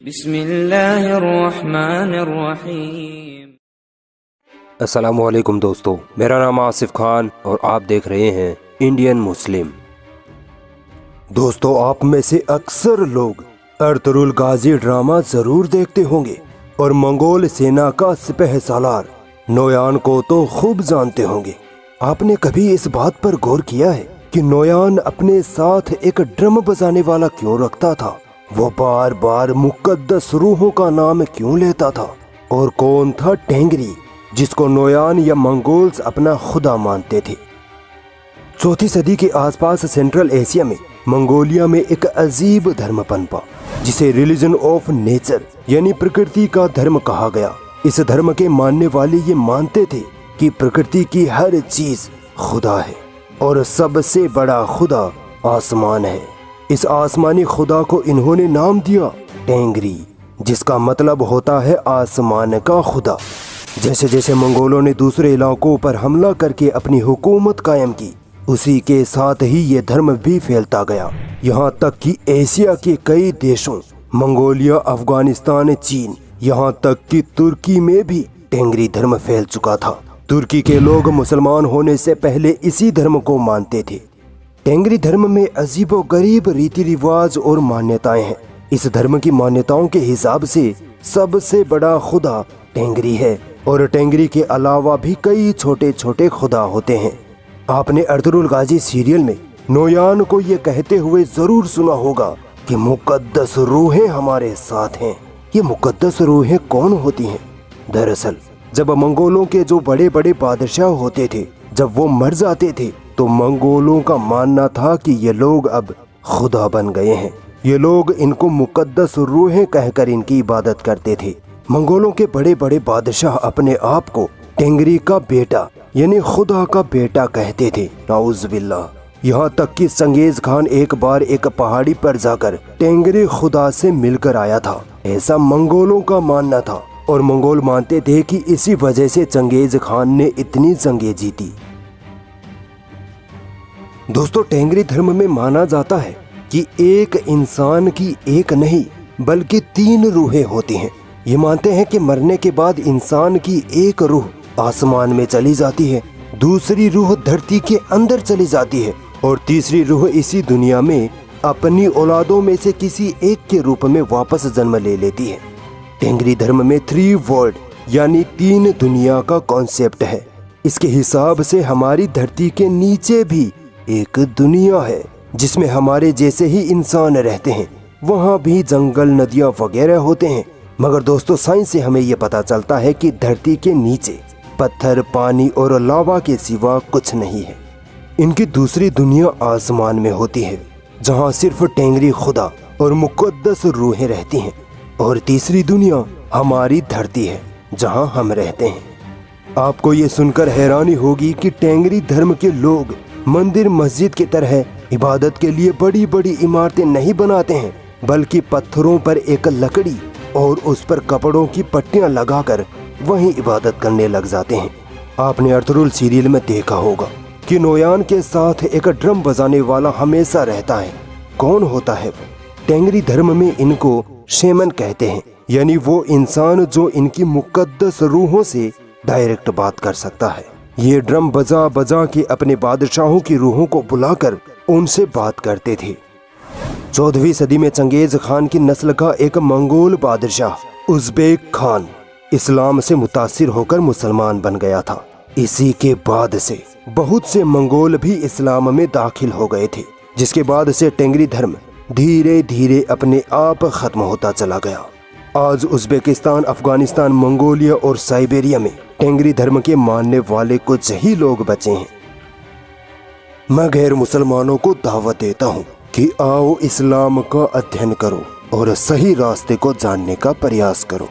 बिस्मिल्लाहिर्रहमानिर्रहीम। अस्सलामुअलैकुम दोस्तों, मेरा नाम आसिफ खान और आप देख रहे हैं इंडियन मुस्लिम। दोस्तों, आप में से अक्सर लोग अर्तुगरुल गाजी ड्रामा जरूर देखते होंगे और मंगोल सेना का सिपह सालार नोयान को तो खूब जानते होंगे। आपने कभी इस बात पर गौर किया है कि नोयान अपने साथ एक ड्रम बजाने वाला क्यों रखता था? वो बार बार मुकद्दस रूहों का नाम क्यों लेता था? और कौन था टेंगरी, जिसको नोयान या मंगोल्स अपना खुदा मानते थे? 4वीं सदी के आसपास सेंट्रल एशिया में मंगोलिया में एक अजीब धर्म पनपा, जिसे रिलीजन ऑफ नेचर यानी प्रकृति का धर्म कहा गया। इस धर्म के मानने वाले ये मानते थे कि प्रकृति की हर चीज खुदा है और सबसे बड़ा खुदा आसमान है। इस आसमानी खुदा को इन्होंने नाम दिया टेंगरी, जिसका मतलब होता है आसमान का खुदा। जैसे जैसे मंगोलों ने दूसरे इलाकों पर हमला करके अपनी हुकूमत कायम की, उसी के साथ ही ये धर्म भी फैलता गया। यहाँ तक कि एशिया के कई देशों, मंगोलिया, अफगानिस्तान, चीन, यहाँ तक कि तुर्की में भी टेंगरी धर्म फैल चुका था। तुर्की के लोग मुसलमान होने से पहले इसी धर्म को मानते थे। टेंगरी धर्म में अजीबो गरीब रीति रिवाज और मान्यताएं हैं। इस धर्म की मान्यताओं के हिसाब से सबसे बड़ा खुदा टेंगरी है और टेंगरी के अलावा भी कई छोटे छोटे खुदा होते हैं। आपने अर्तुगरुल गाजी सीरियल में नोयान को ये कहते हुए जरूर सुना होगा कि मुकद्दस रूहें हमारे साथ हैं। ये मुकद्दस रूहें कौन होती हैं? दरअसल जब मंगोलों के जो बड़े बड़े बादशाह होते थे, जब वो मर जाते थे, तो मंगोलों का मानना था कि ये लोग अब खुदा बन गए हैं। ये लोग इनको मुकद्दस रूहें कहकर इनकी इबादत करते थे। मंगोलों के बड़े बड़े बादशाह अपने आप को टेंगरी का बेटा यानी खुदा का बेटा कहते थे। नाउज़ुबिल्लाह। यहाँ तक कि चंगेज खान एक बार एक पहाड़ी पर जाकर टेंगरी खुदा से मिलकर आया था, ऐसा मंगोलों का मानना था। और मंगोल मानते थे कि इसी वजह से चंगेज खान ने इतनी जंगें जीती। दोस्तों, टेंगरी धर्म में माना जाता है कि एक इंसान की एक नहीं बल्कि 3 रूहें होती हैं। ये मानते हैं कि मरने के बाद इंसान की एक रूह आसमान में चली जाती है, दूसरी रूह धरती के अंदर चली जाती है और तीसरी रूह इसी दुनिया में अपनी औलादों में से किसी एक के रूप में वापस जन्म ले लेती है। टेंगरी धर्म में 3 वर्ल्ड यानी 3 दुनिया का कॉन्सेप्ट है। इसके हिसाब से हमारी धरती के नीचे भी एक दुनिया है जिसमें हमारे जैसे ही इंसान रहते हैं। वहाँ भी जंगल, नदियाँ वगैरह होते हैं। मगर दोस्तों, साइंस से हमें यह पता चलता है कि धरती के नीचे पत्थर, पानी और लावा के सिवा कुछ नहीं है। इनकी दूसरी दुनिया आसमान में होती है, जहाँ सिर्फ टेंगरी खुदा और मुकद्दस रूहें रहती हैं। और तीसरी दुनिया हमारी धरती है, जहाँ हम रहते हैं। आपको ये सुनकर हैरानी होगी कि टेंगरी धर्म के लोग मंदिर, मस्जिद की तरह इबादत के लिए बड़ी बड़ी इमारतें नहीं बनाते हैं, बल्कि पत्थरों पर एक लकड़ी और उस पर कपड़ों की पट्टियां लगाकर वहीं इबादत करने लग जाते हैं। आपने अर्तुगरुल सीरियल में देखा होगा कि नोयान के साथ एक ड्रम बजाने वाला हमेशा रहता है। कौन होता है वो? टेंगरी धर्म में इनको शेमन कहते हैं, यानी वो इंसान जो इनकी मुकद्दस रूहों से डायरेक्ट बात कर सकता है। ये ड्रम बजा बजा के अपने बादशाहों की रूहों को बुलाकर उनसे बात करते थे। 14वीं सदी में चंगेज खान की नस्ल का एक मंगोल बादशाह उज़्बेक खान इस्लाम से मुतासिर होकर मुसलमान बन गया था। इसी के बाद से बहुत से मंगोल भी इस्लाम में दाखिल हो गए थे, जिसके बाद से टेंगरी धर्म धीरे धीरे अपने आप खत्म होता चला गया। आज उज़्बेकिस्तान, अफगानिस्तान, मंगोलिया और साइबेरिया में टेंगरी धर्म के मानने वाले कुछ ही लोग बचे हैं। मैं गैर मुसलमानों को दावत देता हूँ कि आओ इस्लाम का अध्ययन करो और सही रास्ते को जानने का प्रयास करो।